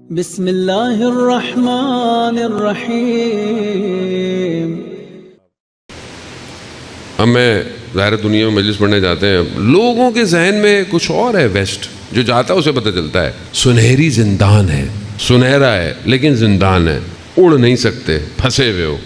بسم اللہ الرحمن الرحیم۔ اب میں ظاہر دنیا میں مجلس پڑھنے جاتے ہیں، لوگوں کے ذہن میں کچھ اور ہے، ویسٹ جو جاتا ہے اسے پتہ چلتا ہے سنہری زندان ہے، سنہرا ہے لیکن زندان ہے، اڑ نہیں سکتے، پھنسے ہوئے ہو۔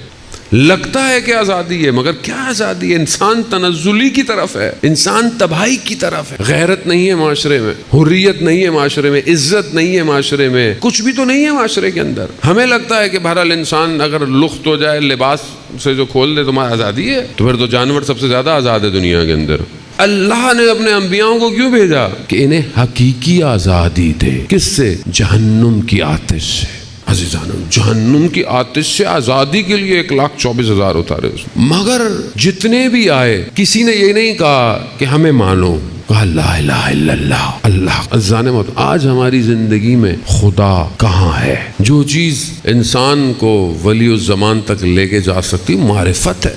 لگتا ہے کہ آزادی ہے مگر کیا آزادی ہے؟ انسان تنزلی کی طرف ہے، انسان تباہی کی طرف ہے، غیرت نہیں ہے معاشرے میں، حریت نہیں ہے معاشرے میں، عزت نہیں ہے معاشرے میں، کچھ بھی تو نہیں ہے معاشرے کے اندر۔ ہمیں لگتا ہے کہ بہرحال انسان اگر لخت ہو جائے، لباس سے جو کھول دے تمہاری آزادی ہے، تو پھر تو جانور سب سے زیادہ آزاد ہے دنیا کے اندر۔ اللہ نے اپنے انبیاءوں کو کیوں بھیجا؟ کہ انہیں حقیقی آزادی دے۔ کس سے؟ جہنم کی آتش سے۔ عزیزانو، جہنم کی آتش سے آزادی کے لیے 1,24,000 اتارے اس میں۔ مگر جتنے بھی آئے کسی نے یہ نہیں کہا کہ ہمیں مانو، کہا لا الہ الا اللہ۔ اللہ عزیزانو، آج ہماری زندگی میں خدا کہاں ہے؟ جو چیز انسان کو ولی الزمان تک لے کے جا سکتی معرفت ہے۔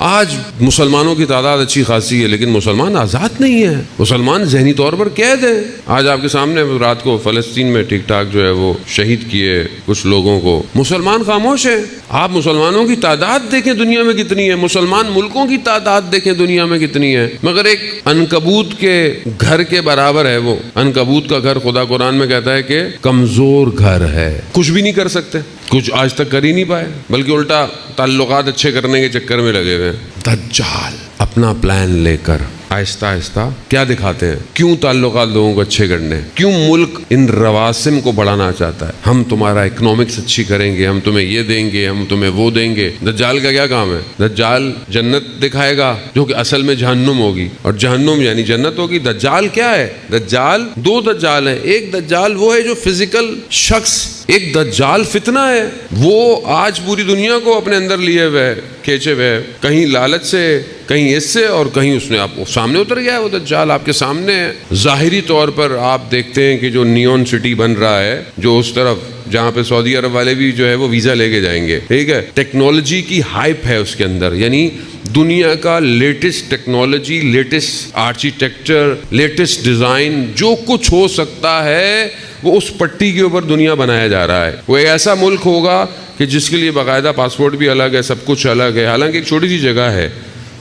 آج مسلمانوں کی تعداد اچھی خاصی ہے لیکن مسلمان آزاد نہیں ہے، مسلمان ذہنی طور پر قید ہیں۔ آج آپ کے سامنے رات کو فلسطین میں ٹھیک ٹھاک جو ہے وہ شہید کیے کچھ لوگوں کو، مسلمان خاموش ہیں۔ آپ مسلمانوں کی تعداد دیکھیں دنیا میں کتنی ہے، مسلمان ملکوں کی تعداد دیکھیں دنیا میں کتنی ہے، مگر ایک عنکبوت کے گھر کے برابر ہے وہ۔ عنکبوت کا گھر خدا قرآن میں کہتا ہے کہ کمزور گھر ہے، کچھ بھی نہیں کر سکتے، کچھ آج تک کر ہی نہیں پائے، بلکہ الٹا تعلقات اچھے کرنے کے چکر میں لگے ہوئے ہیں۔ دجال اپنا پلان لے کر آہستہ آہستہ کیا دکھاتے ہیں؟ کیوں تعلقات لوگوں کو اچھے کرنے، کیوں ملک ان رواسم کو بڑھانا چاہتا ہے؟ ہم تمہارا اکنامکس اچھی کریں گے، ہم تمہیں یہ دیں گے، ہم تمہیں وہ دیں گے۔ دجال کا کیا کام ہے؟ دجال جنت دکھائے گا جو کہ اصل میں جہنم ہوگی، اور جہنم یعنی جنت ہوگی۔ دجال کیا ہے؟ دجال دو دجال ہیں۔ ایک دجال وہ ہے جو فزیکل شخص، ایک دجال فتنہ ہے، وہ آج پوری دنیا کو اپنے اندر لیے ہوئے کھینچے ہوئے، کہیں لالچ سے، کہیں اس سے، اور کہیں اس نے آپ کو سامنے اتر گیا ہے۔ وہ دجال آپ کے سامنے ہے۔ ظاہری طور پر آپ دیکھتے ہیں کہ جو نیون سٹی بن رہا ہے، جو اس طرف جہاں پہ سعودی عرب والے بھی جو ہے وہ ویزا لے کے جائیں گے، ٹھیک ہے، ٹیکنالوجی کی ہائپ ہے اس کے اندر، یعنی دنیا کا latest technology, latest architecture, latest design, جو کچھ ہو سکتا ہے وہ اس پٹی کے اوپر دنیا بنایا جا رہا ہے۔ وہ ایک ایسا ملک ہوگا کہ جس کے لیے باقاعدہ پاسپورٹ بھی الگ ہے، سب کچھ الگ ہے، حالانکہ ایک چھوٹی سی جگہ ہے،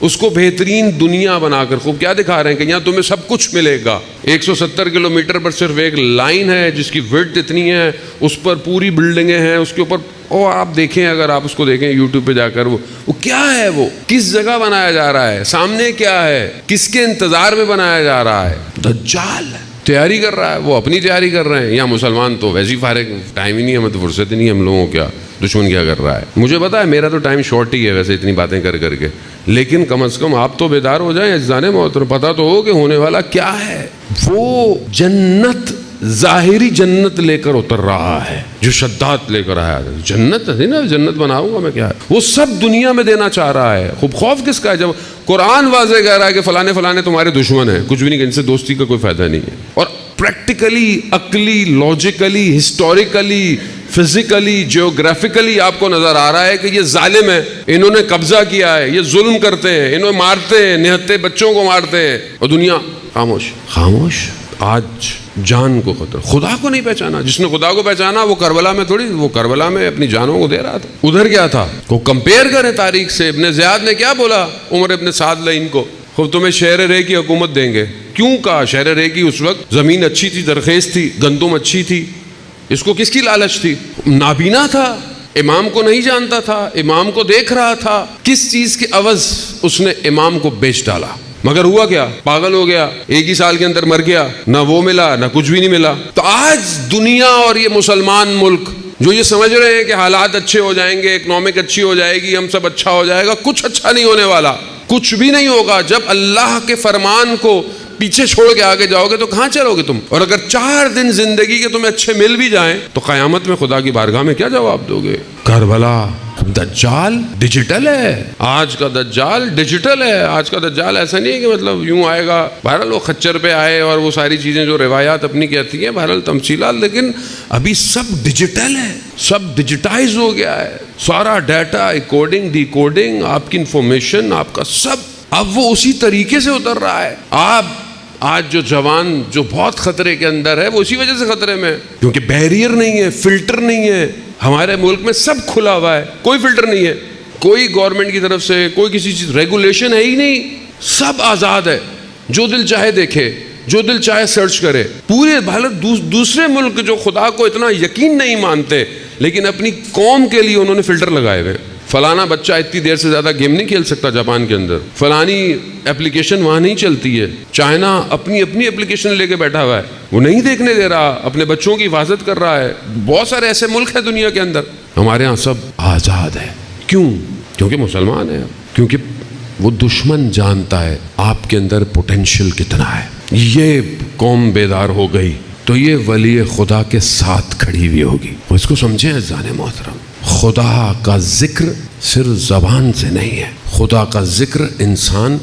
اس کو بہترین دنیا بنا کر خوب کیا دکھا رہے ہیں کہ یہاں تمہیں سب کچھ ملے گا۔ 170 کلومیٹر پر صرف ایک لائن ہے جس کی وڈتھ اتنی ہے، اس پر پوری بلڈنگیں ہیں، اس کے اوپر آپ دیکھیں، اگر آپ اس کو دیکھیں یوٹیوب پہ جا کر، وہ کیا ہے، وہ کس جگہ بنایا جا رہا ہے، سامنے کیا ہے، کس کے انتظار میں بنایا جا رہا ہے؟ دجال تیاری کر رہا ہے، وہ اپنی تیاری کر رہے ہیں۔ یہاں مسلمان تو ویسے ہی فارغ، ٹائم ہی نہیں ہے، ہمیں تو فرصت ہی نہیں ہے، ہم لوگوں کیا دشمن کیا کر رہا ہے۔ مجھے پتا ہے میرا تو ٹائم شارٹ ہی ہے ویسے اتنی باتیں کر کر کے، لیکن کم از کم آپ تو بیدار ہو جائیں عزیزان محترم، پتہ تو ہو کہ ہونے والا کیا ہے۔ وہ جنت، ظاہری جنت لے کر اتر رہا ہے، جو شدات لے کر آیا ہے، جنت ہے نا، جنت بناؤں گا میں، کیا ہے وہ سب دنیا میں دینا چاہ رہا ہے۔ خوب خوف کس کا ہے؟ جب قرآن واضح کہہ رہا ہے کہ فلانے فلانے تمہارے دشمن ہیں، کچھ بھی نہیں، ان سے دوستی کا کوئی فائدہ نہیں ہے، اور پریکٹیکلی، عقلی، لاجیکلی، ہسٹوریکلی، فزیکلی، جیوگرافیکلی آپ کو نظر آ رہا ہے کہ یہ ظالم ہے، انہوں نے قبضہ کیا ہے، یہ ظلم کرتے ہیں، انہوں مارتے ہیں، نہتے بچوں کو مارتے ہیں، اور دنیا خاموش خاموش۔ آج جان کو خطرہ، خدا کو نہیں پہچانا۔ جس نے خدا کو پہچانا وہ کربلا میں تھوڑی، وہ کربلا میں اپنی جانوں کو دے رہا تھا۔ ادھر کیا تھا کو کمپیئر کریں تاریخ سے۔ ابن زیاد نے کیا بولا عمر ابن سعد لعین کو؟ خوب تمہیں شہر رے کی حکومت دیں گے۔ کیوں کہا؟ شہر رے کی اس وقت زمین اچھی تھی، زرخیز تھی، گندم اچھی تھی۔ اس کو کس کی لالچ تھی؟ نابینا تھا، امام کو نہیں جانتا تھا، امام کو دیکھ رہا تھا، کس چیز کے عوض اس نے امام کو بیچ ڈالا، مگر ہوا کیا؟ پاگل ہو گیا، ایک ہی سال کے اندر مر گیا، نہ وہ ملا نہ کچھ بھی نہیں ملا۔ تو آج دنیا اور یہ مسلمان ملک جو یہ سمجھ رہے ہیں کہ حالات اچھے ہو جائیں گے، اکنامک اچھی ہو جائے گی، ہم سب اچھا ہو جائے گا، کچھ اچھا نہیں ہونے والا، کچھ بھی نہیں ہوگا۔ جب اللہ کے فرمان کو پیچھے چھوڑ کے آگے جاؤ گے تو کہاں چلو گے تم؟ اور اگر 4 دن زندگی کے تمہیں اچھے مل بھی جائیں تو قیامت میں خدا کی بارگاہ میں کیا جواب دو گے؟ کربلا۔ دجال ڈیجیٹل ہے، آج کا دجال ڈیجیٹل ہے۔ آج کا دجال ایسا نہیں ہے کہ مطلب یوں آئے گا، بہرحال وہ خچر پہ آئے اور وہ ساری چیزیں جو روایات اپنی کہتی ہیں، بہرحال تمثیلات، لیکن ابھی سب ڈیجیٹل ہے، سب ڈیجیٹائز ہو گیا ہے، سارا ڈیٹا، کوڈنگ، ڈی کوڈنگ، آپ کی انفارمیشن، آپ کا سب اب وہ اسی طریقے سے اتر رہا ہے۔ آپ آج جو جوان جو بہت خطرے کے اندر ہے وہ اسی وجہ سے خطرے میں ہے، کیونکہ بیریئر نہیں ہے، فلٹر نہیں ہے. ہمارے ملک میں سب کھلا ہوا ہے، کوئی فلٹر نہیں ہے، کوئی گورنمنٹ کی طرف سے کوئی کسی چیز ریگولیشن ہے ہی نہیں، سب آزاد ہے، جو دل چاہے دیکھے، جو دل چاہے سرچ کرے. پورے حالت دوسرے ملک جو خدا کو اتنا یقین نہیں مانتے لیکن اپنی قوم کے لیے انہوں نے فلٹر لگائے ہوئے. فلانا بچہ اتنی دیر سے زیادہ گیم نہیں کھیل سکتا جاپان کے اندر، فلانی اپلیکیشن وہاں نہیں چلتی ہے. چائنا اپنی اپلیکیشن لے کے بیٹھا ہوا ہے، وہ نہیں دیکھنے دے رہا، اپنے بچوں کی حفاظت کر رہا ہے. بہت سارے ایسے ملک ہیں دنیا کے اندر. ہمارے ہاں سب آزاد ہے. کیوں؟ کیونکہ مسلمان ہیں، کیونکہ وہ دشمن جانتا ہے آپ کے اندر پوٹینشیل کتنا ہے. یہ قوم بیدار ہو گئی تو یہ ولی خدا کے ساتھ کھڑی ہوئی ہوگی. اس کو سمجھیں عزیزان محترم، خدا کا ذکر صرف زبان سے نہیں ہے، خدا کا ذکر انسان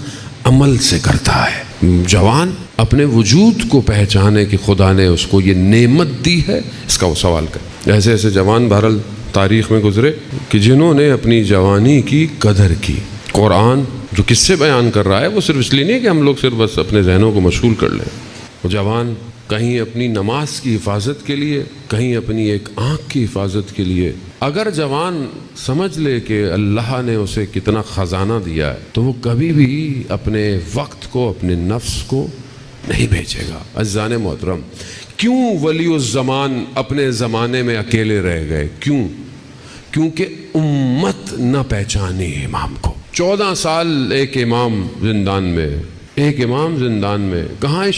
عمل سے کرتا ہے. جوان اپنے وجود کو پہچانے کہ خدا نے اس کو یہ نعمت دی ہے، اس کا وہ سوال کرے. ایسے ایسے جوان بہرحال تاریخ میں گزرے کہ جنہوں نے اپنی جوانی کی قدر کی. قرآن جو قصے بیان کر رہا ہے وہ صرف اس لیے نہیں کہ ہم لوگ صرف بس اپنے ذہنوں کو مشغول کر لیں. وہ جوان کہیں اپنی نماز کی حفاظت کے لیے، کہیں اپنی ایک آنکھ کی حفاظت کے لیے، اگر جوان سمجھ لے کہ اللہ نے اسے کتنا خزانہ دیا ہے تو وہ کبھی بھی اپنے وقت کو، اپنے نفس کو نہیں بیچے گا. عزیزان محترم، کیوں ولی الزمان اپنے زمانے میں اکیلے رہ گئے؟ کیونکہ امت نہ پہچانی امام کو. 14 سال ایک امام زندان میں. کہاں ہے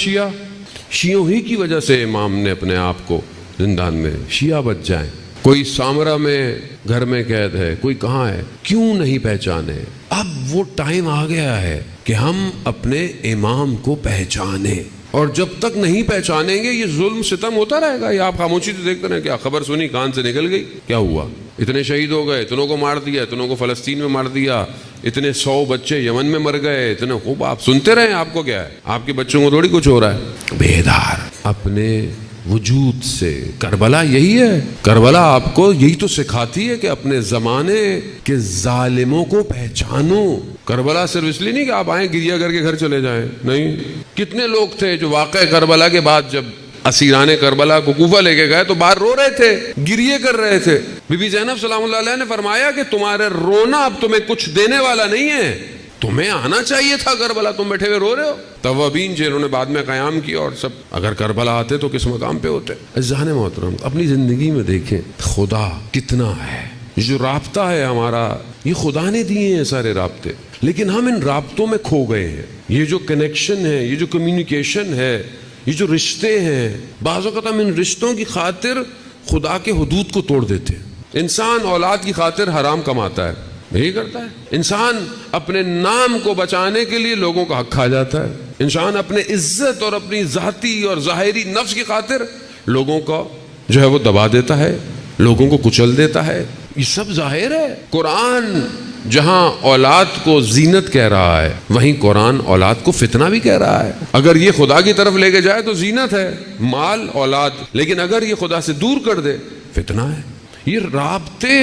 شیعوں ہی کی وجہ سے امام نے اپنے آپ کو زندان میں. شیعہ بچ جائیں، کوئی سامرا میں گھر میں قید ہے، کوئی کہاں ہے، کیوں نہیں پہچانے؟ اب وہ ٹائم آ گیا ہے کہ ہم اپنے امام کو پہچانیں، اور جب تک نہیں پہچانیں گے یہ ظلم ستم ہوتا رہے گا. یہ آپ خاموشی سے دیکھتے رہے، کیا خبر سنی کان سے نکل گئی، کیا ہوا، اتنے شہید ہو گئے، اتنوں کو مار دیا، اتنوں کو فلسطین میں مار دیا، اتنے 100 بچے یمن میں مر گئے، اتنے خوب آپ سنتے رہے. آپ کو کیا ہے، آپ کے بچوں کو تھوڑی کچھ ہو رہا ہے. بیدار اپنے وجود سے. کربلا یہی ہے، کربلا آپ کو یہی تو سکھاتی ہے کہ اپنے زمانے کے ظالموں کو پہچانو. کربلا صرف اس لیے نہیں کہ آپ آئیں گریہ کر کے گھر چلے جائیں، نہیں. کتنے لوگ تھے جو واقعہ کربلا کے بعد جب اسیران کربلا کو کوفہ لے کے گئے تو باہر رو رہے تھے، گریہ کر رہے تھے. بی بی زینب سلام اللہ علیہ نے فرمایا کہ تمہارے رونا اب تمہیں کچھ دینے والا نہیں ہے، تمہیں آنا چاہیے تھا کربلا، تم بیٹھے ہوئے رو رہے ہو. توابین جنہوں نے بعد میں قیام کیا اور سب، اگر کربلا آتے تو کس مقام پہ ہوتے. عزیزان محترم، اپنی زندگی میں دیکھیں خدا کتنا ہے. یہ جو رابطہ ہے ہمارا، یہ خدا نے دیے ہیں سارے رابطے، لیکن ہم ان رابطوں میں کھو گئے ہیں. یہ جو کنیکشن ہے، یہ جو کمیونیکیشن ہے، یہ جو رشتے ہیں، بعض اوقات ہم ان رشتوں کی خاطر خدا کے حدود کو توڑ دیتے ہیں. انسان اولاد کی خاطر حرام کماتا ہے، یہی کرتا ہے. انسان اپنے نام کو بچانے کے لیے لوگوں کا حق کھا جاتا ہے. انسان اپنے عزت اور اپنی ذاتی اور ظاہری نفس کی خاطر لوگوں کا جو ہے وہ دبا دیتا ہے، لوگوں کو کچل دیتا ہے. یہ سب ظاہر ہے. قرآن جہاں اولاد کو زینت کہہ رہا ہے، وہیں قرآن اولاد کو فتنہ بھی کہہ رہا ہے. اگر یہ خدا کی طرف لے کے جائے تو زینت ہے، مال، اولاد، لیکن اگر یہ خدا سے دور کر دے فتنہ ہے. یہ رابطے،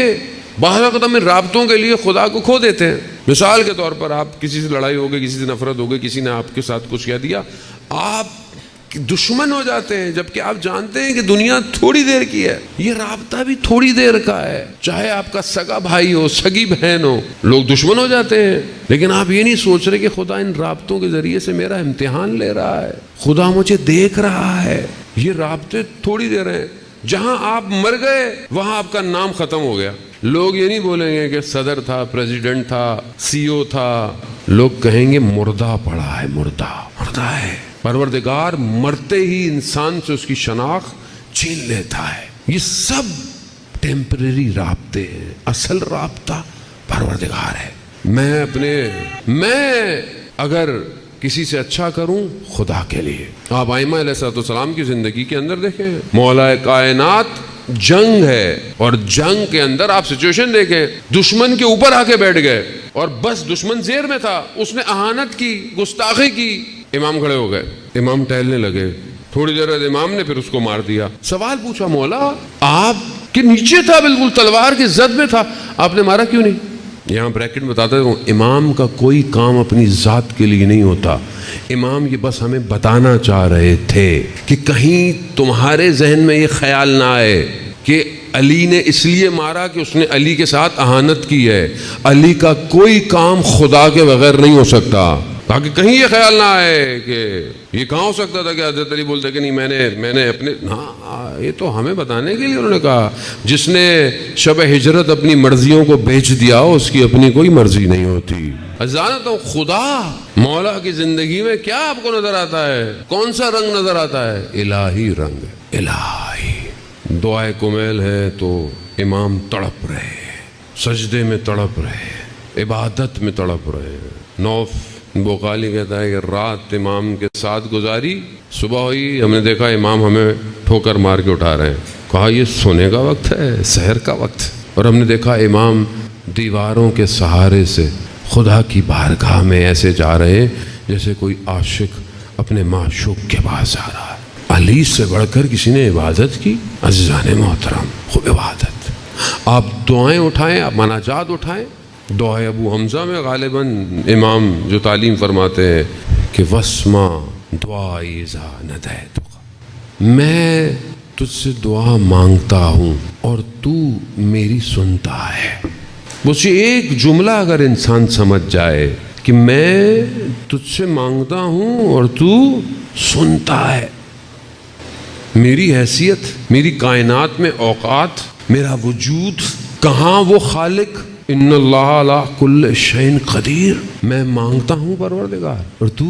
بعض وقت ہم ان رابطوں کے لیے خدا کو کھو دیتے ہیں. مثال کے طور پر آپ کسی سے لڑائی ہو گئی، کسی سے نفرت ہو گئی، کسی نے آپ کے ساتھ کچھ کہہ دیا، آپ دشمن ہو جاتے ہیں، جبکہ آپ جانتے ہیں کہ دنیا تھوڑی دیر کی ہے. یہ رابطہ بھی تھوڑی دیر کا ہے. چاہے آپ کا سگا بھائی ہو، سگی بہن ہو، لوگ دشمن ہو جاتے ہیں، لیکن آپ یہ نہیں سوچ رہے کہ خدا ان رابطوں کے ذریعے سے میرا امتحان لے رہا ہے، خدا مجھے دیکھ رہا ہے. یہ رابطے تھوڑی دیر ہیں. جہاں آپ مر گئے وہاں آپ کا نام ختم ہو گیا. لوگ یہ نہیں بولیں گے کہ صدر تھا، پریزیڈنٹ تھا، CEO تھا، لوگ کہیں گے مردہ پڑا ہے، مردہ ہے. پروردگار مرتے ہی انسان سے اس کی شناخت چھین لیتا ہے. یہ سب ٹیمپریری رابطے ہیں، اصل رابطہ پروردگار ہے. میں اگر کسی سے اچھا کروں خدا کے لیے. آپ ائمہ علیہ السلام کی زندگی کے اندر دیکھیں، مولا کائنات جنگ ہے، اور جنگ کے اندر آپ سچویشن دیکھیں، دشمن کے اوپر آ کے بیٹھ گئے اور بس دشمن زیر میں تھا، اس نے اہانت کی، گستاخی کی، امام کھڑے ہو گئے، امام ٹہلنے لگے. تھوڑی دیر بعد امام نے پھر اس کو مار دیا. سوال پوچھا، مولا آپ کے نیچے تھا، بالکل تلوار کی زد میں تھا، آپ نے مارا کیوں نہیں؟ یہاں بریکٹ میں بتاتا ہوں، امام کا کوئی کام اپنی ذات کے لیے نہیں ہوتا. امام یہ بس ہمیں بتانا چاہ رہے تھے کہ کہیں تمہارے ذہن میں یہ خیال نہ آئے کہ علی نے اس لیے مارا کہ اس نے علی کے ساتھ اہانت کی ہے. علی کا کوئی کام خدا کے بغیر نہیں ہو سکتا، تاکہ کہیں یہ خیال نہ آئے کہ یہ کہاں ہو سکتا تھا کہ حضرت علی بولتے کہ نہیں میں نے اپنے، ہاں یہ تو ہمیں بتانے کے لیے انہوں نے کہا. جس نے شب ہجرت اپنی مرضیوں کو بیچ دیا اس کی اپنی کوئی مرضی نہیں ہوتی. جانتا ہوں خدا مولا کی زندگی میں کیا آپ کو نظر آتا ہے؟ کون سا رنگ نظر آتا ہے؟ الہی رنگ، الہی. دعائے کمیل ہے تو امام تڑپ رہے، سجدے میں تڑپ رہے، عبادت میں تڑپ رہے. نوف بوقالی کہتا ہے کہ رات امام کے ساتھ گزاری، صبح ہوئی ہم نے دیکھا امام ہمیں ٹھوکر مار کے اٹھا رہے ہیں. کہا یہ سونے کا وقت ہے، سحر کا وقت. اور ہم نے دیکھا امام دیواروں کے سہارے سے خدا کی بارگاہ میں ایسے جا رہے ہیں جیسے کوئی عاشق اپنے معشوق کے پاس آ رہا ہے. علی سے بڑھ کر کسی نے عبادت کی؟ عزیزان محترم، خوب عبادت. آپ دعائیں اٹھائیں، آپ مناجات اٹھائیں. دعائے ابو حمزہ میں غالباً امام جو تعلیم فرماتے ہیں کہ وسما دعائی ذا ندیتک، میں تجھ سے دعا مانگتا ہوں اور تو میری سنتا ہے. مجھے ایک جملہ اگر انسان سمجھ جائے کہ میں تجھ سے مانگتا ہوں اور تو سنتا ہے، میری حیثیت، میری کائنات میں اوقات، میرا وجود، کہاں وہ خالق، ان اللہ علی کل شیء قدیر. میں مانگتا ہوں پروردگار اور تو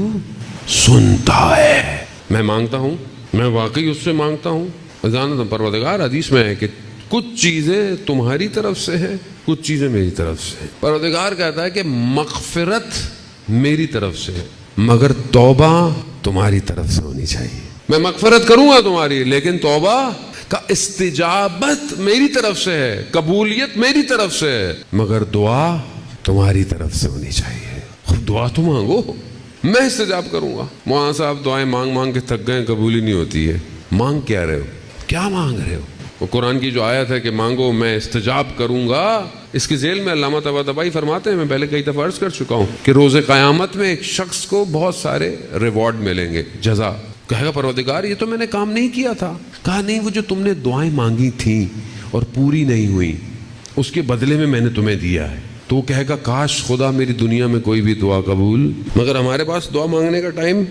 سنتا ہے. میں مانگتا ہوں، میں واقعی اس سے مانگتا ہوں. جانتا ہوں پروردگار، حدیث میں ہے کہ کچھ چیزیں تمہاری طرف سے ہیں، کچھ چیزیں میری طرف سے ہیں. پروردگار کہتا ہے کہ مغفرت میری طرف سے ہے مگر توبہ تمہاری طرف سے ہونی چاہیے. میں مغفرت کروں گا تمہاری، لیکن توبہ کا استجابت میری طرف سے ہے، قبولیت میری طرف سے ہے، مگر دعا تمہاری طرف سے ہونی چاہیے. دعا تو مانگو، میں استجاب کروں گا. مولانا صاحب دعائیں مانگ مانگ کے تھک گئے، قبول ہی نہیں ہوتی ہے. مانگ کیا رہے ہو؟ کیا مانگ رہے ہو؟ وہ قرآن کی جو آیت ہے کہ مانگو میں استجاب کروں گا، اس کی ذیل میں علامہ طباطبائی فرماتے ہیں، میں پہلے کئی دفعہ عرض کر چکا ہوں کہ روز قیامت میں ایک شخص کو بہت سارے ریوارڈ ملیں گے، جزا. کہے گا پروردگار یہ تو میں نے کام نہیں کیا تھا. کہا نہیں، وہ جو تم نے دعائیں مانگی تھیں اور پوری نہیں ہوئی، اس کے بدلے میں نے تمہیں دیا ہے. تو وہ کہے گا کاش خدا میری دنیا میں کوئی بھی دعا قبول. مگر ہمارے پاس دعا مانگنے کا ٹائم.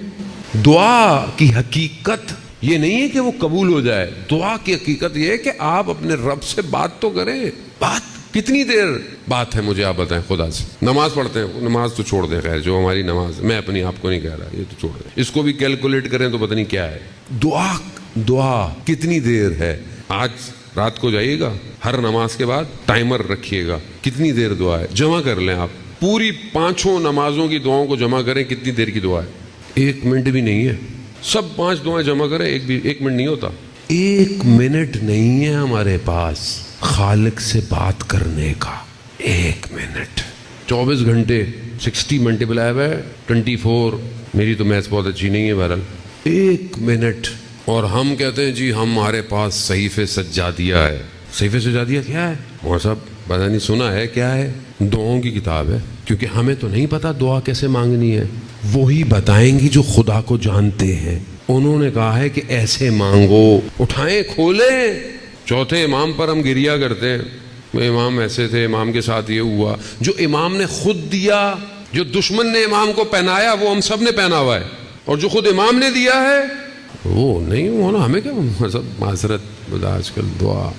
دعا کی حقیقت یہ نہیں ہے کہ وہ قبول ہو جائے. دعا کی حقیقت یہ ہے کہ آپ اپنے رب سے بات تو کریں. بات کتنی دیر بات ہے مجھے آپ بتائیں خدا سے. نماز پڑھتے ہیں، نماز تو چھوڑ دیں، خیر جو ہماری نماز، میں اپنی آپ کو نہیں کہہ رہا، یہ تو چھوڑ دیں، اس کو بھی کیلکولیٹ کریں تو پتہ نہیں کیا ہے. دعا کتنی دیر ہے. آج رات کو جائیے گا، ہر نماز کے بعد ٹائمر رکھیے گا کتنی دیر دعا ہے. جمع کر لیں، آپ پوری 5 نمازوں کی دعاؤں کو جمع کریں، کتنی دیر کی دعا ہے. 1 منٹ بھی نہیں ہے. سب 5 دعائیں جمع کریں، 1 منٹ نہیں ہوتا. 1 منٹ نہیں ہے ہمارے پاس خالق سے بات کرنے کا. 1 منٹ. 24 گھنٹے 60 ملٹیپلائی بائی 24. میری تو میتھ بہت اچھی نہیں ہے بہرحال. 1 منٹ. اور ہم کہتے ہیں جی ہمارے پاس صحیفے سجادیہ ہے. صحیفے سجادیہ کیا ہے؟ وہ سب پتہ نہیں سنا ہے کیا ہے. دعاؤں کی کتاب ہے. کیونکہ ہمیں تو نہیں پتا دعا کیسے مانگنی ہے، وہی بتائیں گی جو خدا کو جانتے ہیں. انہوں نے کہا ہے کہ ایسے مانگو. اٹھائیں، کھولیں. چوتھے امام پر ہم گریا کرتے ہیں، امام ایسے تھے، امام کے ساتھ یہ ہوا. جو امام نے خود دیا، جو دشمن نے امام کو پہنایا، وہ ہم سب نے پہنا ہوا ہے. اور جو خود امام نے دیا ہے وہ نہیں ہونا. ہمیں کیا معذرت بدا. آج کل دعا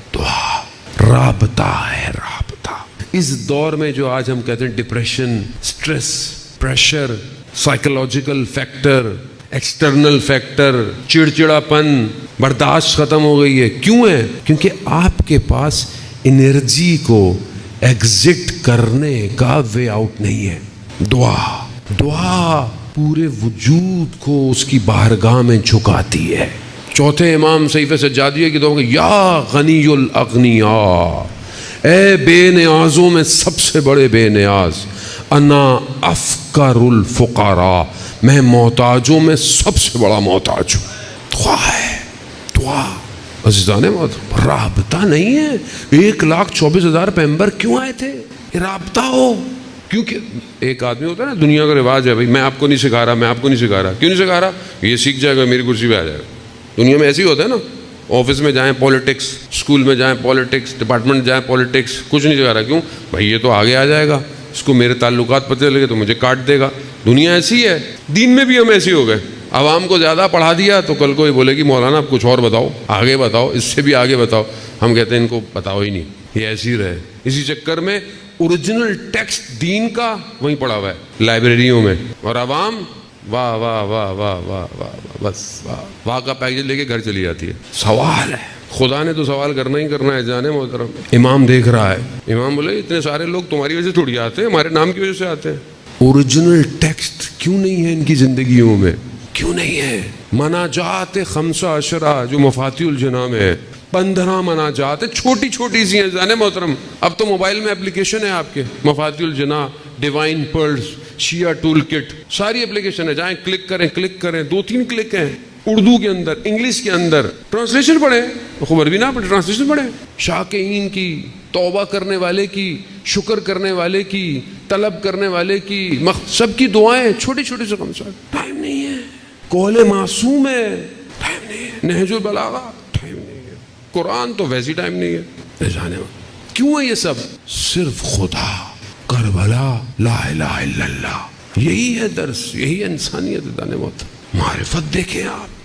رابطہ ہے، رابطہ. اس دور میں جو آج ہم کہتے ہیں depression, stress, pressure, psychological factor, external factor, چڑچڑاپن، برداشت ختم ہو گئی ہے. کیوں ہے؟ کیونکہ آپ کے پاس انرجی کو ایگزٹ کرنے کا وے آؤٹ نہیں ہے. دعا پورے وجود کو اس کی بارگاہ میں جھکاتی ہے. چوتھے امام صحیفے سجادیہ کی دعا، یا غنی الاغنیاء، اے بے نیازوں میں سب سے بڑے بے نیاز، انا افقر الفقراء، میں محتاجوں میں سب سے بڑا محتاج ہوں. دعا ہے، دعا. عزیزان رابطہ نہیں ہے. 1,24,000 پیغمبر کیوں آئے تھے؟ رابطہ ہو. کیونکہ ایک آدمی ہوتا ہے نا, دنیا کا رواج ہے بھائی میں آپ کو نہیں سکھا رہا, میں آپ کو نہیں سکھا رہا. کیوں نہیں سکھا رہا؟ یہ سیکھ جائے گا, میری کرسی پہ آ جائے گا. دنیا میں ایسے ہی ہوتا ہے نا, آفس میں جائیں پالیٹکس, اسکول میں جائیں پالیٹکس, ڈپارٹمنٹ جائیں پالیٹکس, کچھ نہیں سکھا رہا. کیوں بھائی؟ یہ تو آگے آ جائے گا, اس کو میرے تعلقات پتہ لگے تو مجھے کاٹ دے گا. دنیا ایسی ہے. دین میں بھی ہم ایسے ہو گئے, عوام کو زیادہ پڑھا دیا تو کل کو یہ بولے گی مولانا اب کچھ اور بتاؤ, آگے بتاؤ, اس سے بھی آگے بتاؤ. ہم کہتے ہیں ان کو بتاؤ ہی نہیں, یہ ایسے ہی رہے. اسی چکر میں اوریجنل ٹیکسٹ دین کا وہیں پڑا ہوا ہے لائبریریوں میں, اور عوام واہ واہ واہ واہ واہ واہ بس واہ کا پیکج لے کے گھر چلی جاتی ہے. سوال ہے, خدا نے تو سوال کرنا ہی کرنا ہے جانے محترم. امام دیکھ رہا ہے, امام بولے اتنے سارے لوگ تمہاری وجہ سے تھوڑی آتے ہیں, ہمارے نام کی وجہ سے آتے ہیں. اوریجنل ٹیکسٹ کیوں نہیں ہے ان کی زندگیوں میں؟ کیوں نہیں ہے؟ مناجات 15 جو مفاتیح الجناح میں ہے, 15 مناجات ہیں, چھوٹی چھوٹی سی ہیں جانے محترم. اب تو موبائل میں اپلیکیشن ہے آپ کے, مفاتیح الجناح, ڈیوائن پرلز, شیعہ ٹول کٹ, ساری اپلیکیشن ہے. جائیں کلک کریں, 2-3 کلک ہیں. اردو کے اندر, انگلش کے اندر, ٹرانسلیشن پڑھیں, خبر بھی نہ پڑھیں, ٹرانسلیشن پڑھیں. شاکرین کی, توبہ کرنے والے کی, شکر کرنے والے کی, طلب کرنے والے کی, سب کی دعائیں چھوٹی چھوٹی سے کم سے. ٹائم نہیں ہے. قول معصوم ہے, ٹائم نہیں ہے. نہج البلاغہ, ٹائم نہیں ہے. قرآن تو ویسی ٹائم نہیں ہے. جانے کیوں ہے یہ سب؟ صرف خدا, کربلا, لا الہ الا اللہ, یہی ہے درس, یہی ہے انسانیت. معرفت دیکھیں آپ,